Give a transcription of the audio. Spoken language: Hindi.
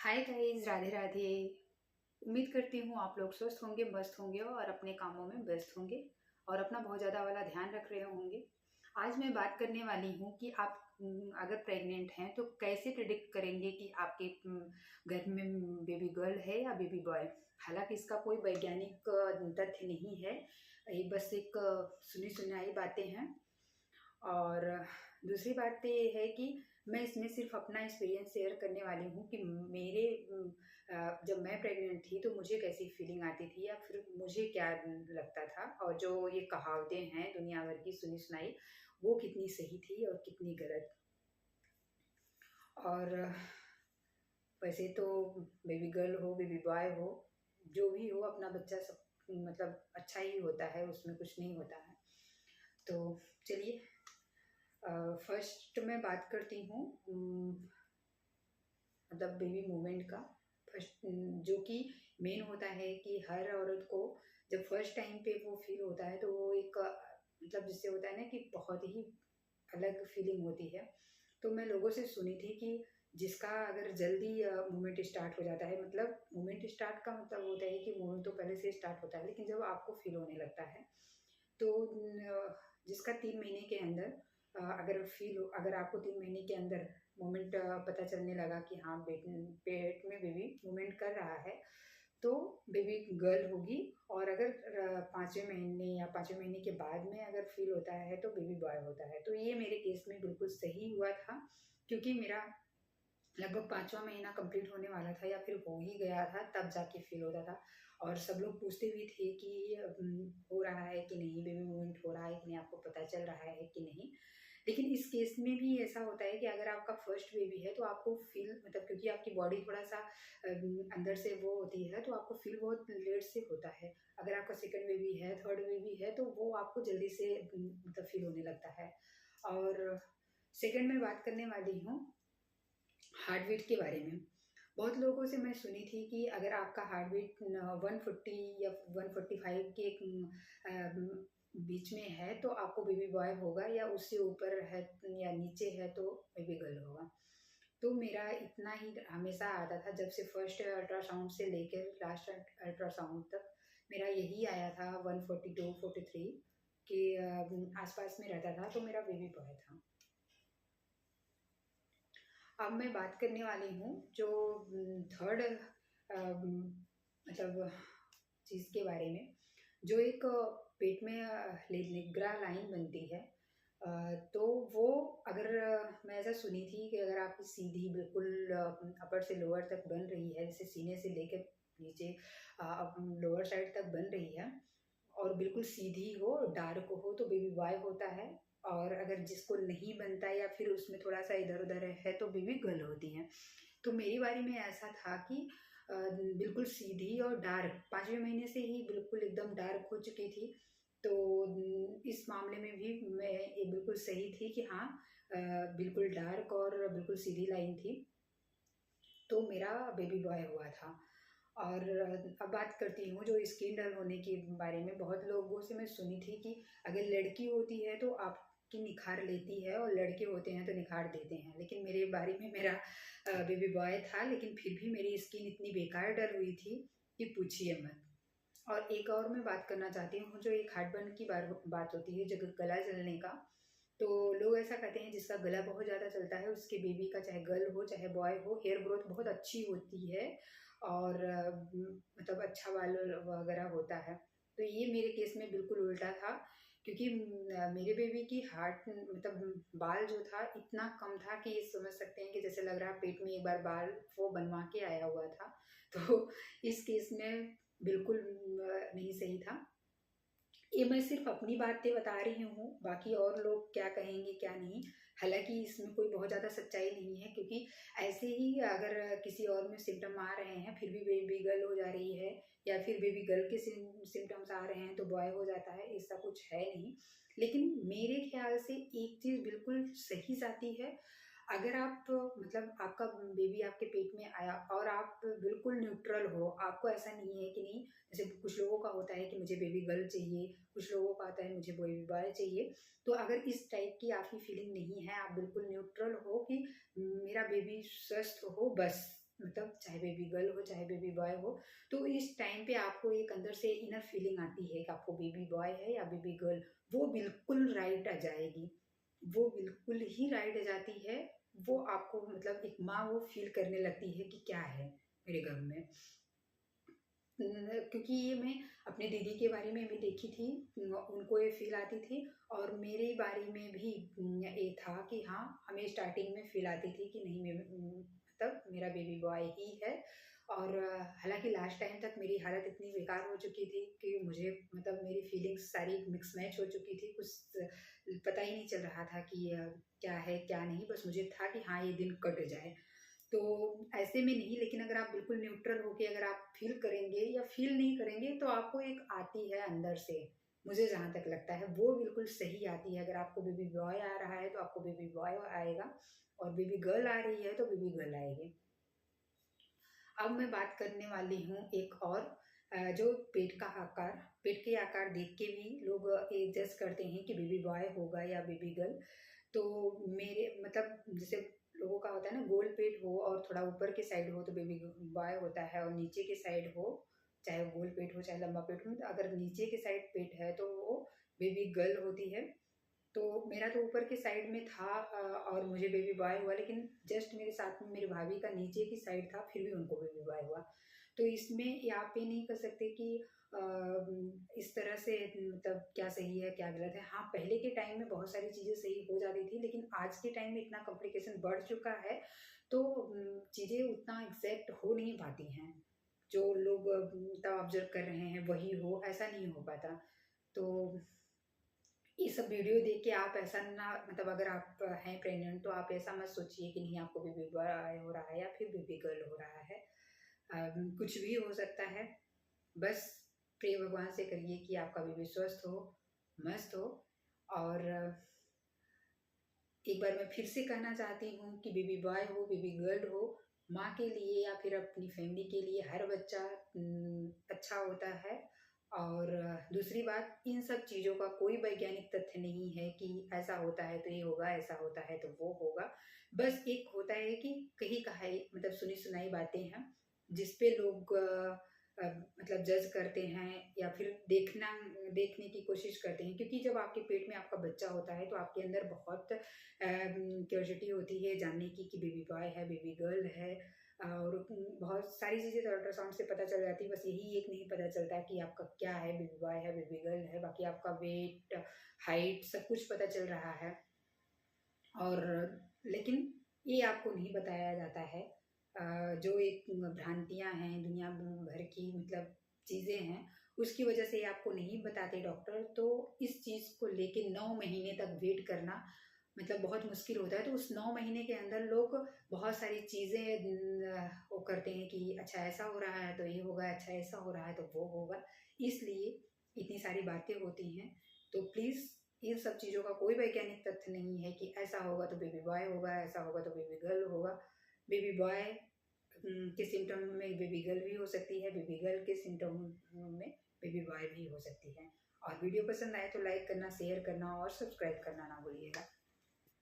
Hi guys, Radhe Radhe. उम्मीद करती हूँ आप लोग स्वस्थ होंगे, मस्त होंगे और अपने कामों में व्यस्त होंगे और अपना बहुत ज़्यादा वाला ध्यान रख रहे होंगे। आज मैं बात करने वाली हूँ कि आप अगर प्रेग्नेंट हैं तो कैसे प्रिडिक्ट करेंगे कि आपके घर में बेबी गर्ल है या बेबी बॉय। हालांकि इसका कोई वैज्ञानिक तथ्य नहीं है, ये बस एक सुनी सुनाई बातें हैं। और दूसरी बात तो ये है कि मैं इसमें सिर्फ अपना एक्सपीरियंस शेयर करने वाली हूँ कि मेरे जब मैं प्रेग्नेंट थी तो मुझे कैसी फीलिंग आती थी या फिर मुझे क्या लगता था, और जो ये कहावतें हैं दुनिया भर की सुनी सुनाई वो कितनी सही थी और कितनी गलत। और वैसे तो बेबी गर्ल हो बेबी बॉय हो, जो भी हो अपना बच्चा सब मतलब अच्छा ही होता है, उसमें कुछ नहीं होता है। तो चलिए फर्स्ट मैं बात करती हूँ मतलब बेबी मूवमेंट का। फर्स्ट जो कि मेन होता है कि हर औरत को जब फर्स्ट टाइम पे वो फील होता है तो वो एक मतलब जिससे होता है ना कि बहुत ही अलग फीलिंग होती है। तो मैं लोगों से सुनी थी कि जिसका अगर जल्दी मूवमेंट स्टार्ट हो जाता है, मतलब मूवमेंट स्टार्ट का मतलब होता है कि मूवमेंट तो पहले से स्टार्ट होता है, लेकिन जब आपको फील होने लगता है तो जिसका 3 महीने के अंदर अगर आपको 3 महीने के अंदर मोमेंट पता चलने लगा कि हाँ पेट में बेबी मूवमेंट कर रहा है तो बेबी गर्ल होगी। और अगर 5वें महीने या 5वें महीने के बाद में अगर फील होता है तो बेबी बॉय होता है। तो ये मेरे केस में बिल्कुल सही हुआ था, क्योंकि मेरा लगभग 5वां महीना कंप्लीट होने वाला था या फिर हो ही गया था तब जाके फील होता था। और सब लोग पूछते भी थे कि हो रहा है कि नहीं, बेबी मूवमेंट हो रहा है कि नहीं, आपको पता चल रहा है कि नहीं। लेकिन इस केस में भी ऐसा होता है कि अगर आपका फर्स्ट बेबी है तो आपको फील मतलब क्योंकि आपकी बॉडी थोड़ा सा अंदर से वो होती है तो आपको फील बहुत लेट से होता है। अगर आपका सेकंड बेबी है, थर्ड बेबी है तो वो आपको जल्दी से मतलब फील होने लगता है। और सेकंड में बात करने वाली हूँ हार्ट बीट के बारे में। बहुत लोगों से मैं सुनी थी कि अगर आपका हार्ट बीट 140 या 145 के बीच में है तो आपको बेबी बॉय होगा, या उससे ऊपर है या नीचे है तो बेबी गर्ल होगा। तो मेरा इतना ही हमेशा आता था, जब से फर्स्ट अल्ट्रासाउंड से लेकर लास्ट अल्ट्रासाउंड तक मेरा यही आया था 142 43 के आसपास में रहता था, तो मेरा बेबी बॉय था। अब मैं बात करने वाली हूँ जो थर्ड मतलब चीज़ के बारे में, जो एक पेट में निग्रा लाइन बनती है। तो वो अगर मैं ऐसा सुनी थी कि अगर आपकी सीधी बिल्कुल अपर से लोअर तक बन रही है, जैसे सीने से लेकर नीचे लोअर साइड तक बन रही है और बिल्कुल सीधी हो, डार्क हो, तो बेबी बॉय होता है। और अगर जिसको नहीं बनता या फिर उसमें थोड़ा सा इधर उधर है तो बेबी गर्ल होती है। तो मेरी बारी में ऐसा था कि बिल्कुल सीधी और डार्क 5वें महीने से ही बिल्कुल एकदम डार्क हो चुकी थी। तो इस मामले में भी मैं ये बिल्कुल सही थी कि हाँ बिल्कुल डार्क और बिल्कुल सीधी लाइन थी, तो मेरा बेबी बॉय हुआ था। और अब बात करती हूँ जो स्किन डल होने के बारे में। बहुत लोगों से मैं सुनी थी कि अगर लड़की होती है तो आपकी निखार लेती है और लड़के होते हैं तो निखार देते हैं, लेकिन मेरे बारे में मेरा बेबी बॉय था, लेकिन फिर भी मेरी स्किन इतनी बेकार डल हुई थी कि पूछिए मत। और एक और मैं बात करना चाहती हूँ, जो एक हार्टबर्न की बात होती है, जो गला जलने का। तो लोग ऐसा कहते हैं जिसका गला बहुत ज़्यादा चलता है उसके बेबी का, चाहे गर्ल हो चाहे बॉय हो, हेयर ग्रोथ बहुत अच्छी होती है और मतलब अच्छा बाल वगैरह होता है। तो ये मेरे केस में बिल्कुल उल्टा था, क्योंकि मेरे बेबी की हार्ट मतलब बाल जो था इतना कम था कि ये समझ सकते हैं कि जैसे लग रहा पेट में एक बार बाल वो बनवा के आया हुआ था। तो इस केस में बिल्कुल नहीं सही था। ये मैं सिर्फ अपनी बातें बता रही हूँ, बाकी और लोग क्या कहेंगे क्या नहीं। हालांकि इसमें कोई बहुत ज़्यादा सच्चाई नहीं है, क्योंकि ऐसे ही अगर किसी और में सिम्टम आ रहे हैं फिर भी बेबी गर्ल हो जा रही है, या फिर बेबी गर्ल के सिम्टम्स आ रहे हैं तो बॉय हो जाता है, ऐसा कुछ है नहीं। लेकिन मेरे ख्याल से एक चीज़ बिल्कुल सही जाती है। अगर आप मतलब आपका बेबी आपके पेट में आया और आप बिल्कुल न्यूट्रल हो, आपको ऐसा नहीं है कि नहीं, जैसे कुछ लोगों का होता है कि मुझे बेबी गर्ल चाहिए, कुछ लोगों का आता है मुझे बेबी बॉय चाहिए। तो अगर इस टाइप की आपकी फीलिंग नहीं है, आप बिल्कुल न्यूट्रल हो कि मेरा बेबी स्वस्थ हो बस, मतलब चाहे बेबी गर्ल हो चाहे बेबी बॉय हो, तो इस टाइम पे आपको एक अंदर से इनर फीलिंग आती है कि आपको बेबी बॉय है या बेबी गर्ल, वो बिल्कुल राइट आ जाएगी, वो बिल्कुल ही राइट आ जाती है। वो आपको मतलब एक माँ वो फील करने लगती है कि क्या है मेरे घर में। क्योंकि ये मैं अपने दीदी के बारे में भी देखी थी, उनको ये फील आती थी, और मेरे बारे में भी ये था कि हाँ, हमें स्टार्टिंग में फील आती थी कि नहीं मतलब मेरा बेबी बॉय ही है। और हालांकि लास्ट टाइम तक मेरी हालत इतनी बेकार हो चुकी थी कि मुझे मतलब मेरी फीलिंग्स सारी मिक्स मैच हो चुकी थी, कुछ पता ही नहीं चल रहा था कि क्या है क्या नहीं, बस मुझे था कि हाँ ये दिन कट जाए। तो ऐसे में नहीं, लेकिन अगर आप बिल्कुल न्यूट्रल होके अगर आप फील करेंगे या फील नहीं करेंगे तो आपको एक आती है अंदर से, मुझे जहाँ तक लगता है वो बिल्कुल सही आती है। अगर आपको बेबी बॉय आ रहा है तो आपको बेबी बॉय आएगा, और बेबी गर्ल आ रही है तो बेबी गर्ल आएगी। अब मैं बात करने वाली हूँ एक और, जो पेट का आकार, पेट के आकार देख के भी लोग ये जज करते हैं कि बेबी बॉय होगा या बेबी गर्ल। तो मेरे मतलब जैसे लोगों का होता है ना, गोल पेट हो और थोड़ा ऊपर के साइड हो तो बेबी बॉय होता है, और नीचे के साइड हो, चाहे गोल पेट हो चाहे लंबा पेट हो, तो अगर नीचे के साइड पेट है तो वो बेबी गर्ल होती है। तो मेरा तो ऊपर के साइड में था, और मुझे बेबी बॉय हुआ, लेकिन जस्ट मेरे साथ में मेरी भाभी का नीचे की साइड था, फिर भी उनको बेबी बॉय हुआ। तो इसमें ये आप ये नहीं कर सकते कि अ, इस तरह से मतलब क्या सही है क्या गलत है। हाँ, पहले के टाइम में बहुत सारी चीज़ें सही हो जाती थी, लेकिन आज के टाइम में इतना कॉम्प्लिकेशन बढ़ चुका है, तो चीज़ें उतना एग्जैक्ट हो नहीं पाती हैं। जो लोग तब ऑब्जर्व कर रहे हैं वही हो, ऐसा नहीं हो पाता। तो ये सब वीडियो देख के आप ऐसा ना, मतलब अगर आप हैं प्रेग्नेंट तो आप ऐसा मत सोचिए कि नहीं आपको बेबी बॉय हो रहा है या फिर बेबी गर्ल हो रहा है। कुछ भी हो सकता है। बस प्रे भगवान से करिए कि आपका बेबी स्वस्थ हो, मस्त हो। और एक बार मैं फिर से कहना चाहती हूँ कि बेबी बॉय हो बेबी गर्ल हो, माँ के लिए या फिर अपनी फैमिली के लिए हर बच्चा अच्छा होता है। और दूसरी बात, इन सब चीज़ों का कोई वैज्ञानिक तथ्य नहीं है कि ऐसा होता है तो ये होगा, ऐसा होता है तो वो होगा। बस एक होता है कि कहीं कहाई मतलब सुनी सुनाई बातें हैं जिसपे लोग मतलब जज करते हैं या फिर देखने की कोशिश करते हैं, क्योंकि जब आपके पेट में आपका बच्चा होता है तो आपके अंदर बहुत क्यूरियोसिटी होती है जानने की कि बेबी बॉय है बेबी गर्ल है। और बहुत सारी चीज़ें तो अल्ट्रासाउंड से पता चल जाती है, बस यही एक नहीं पता चलता कि आपका क्या है, बेबी बॉय है बेबी गर्ल है, बाकी आपका वेट हाइट सब कुछ पता चल रहा है। और लेकिन ये आपको नहीं बताया जाता है। जो एक भ्रांतियाँ हैं दुनिया भर की, मतलब चीज़ें हैं, उसकी वजह से ये आपको नहीं बताते डॉक्टर। तो इस चीज़ को लेके 9 महीने तक वेट करना मतलब बहुत मुश्किल होता है। तो उस 9 महीने के अंदर लोग बहुत सारी चीज़ें वो करते हैं कि अच्छा ऐसा हो रहा है तो ये होगा, अच्छा ऐसा हो रहा है तो वो होगा। इसलिए इतनी सारी बातें होती हैं। तो प्लीज़ इन सब चीज़ों का कोई वैज्ञानिक तथ्य नहीं है कि ऐसा होगा तो बेबी बॉय होगा, ऐसा होगा तो बेबी गर्ल होगा। बेबी बॉय के सिम्टम में बेबी गर्ल भी हो सकती है, बेबी गर्ल के सिम्टम में बेबी बॉय भी हो सकती है। और वीडियो पसंद आए तो लाइक करना, शेयर करना और सब्सक्राइब करना ना भूलिएगा।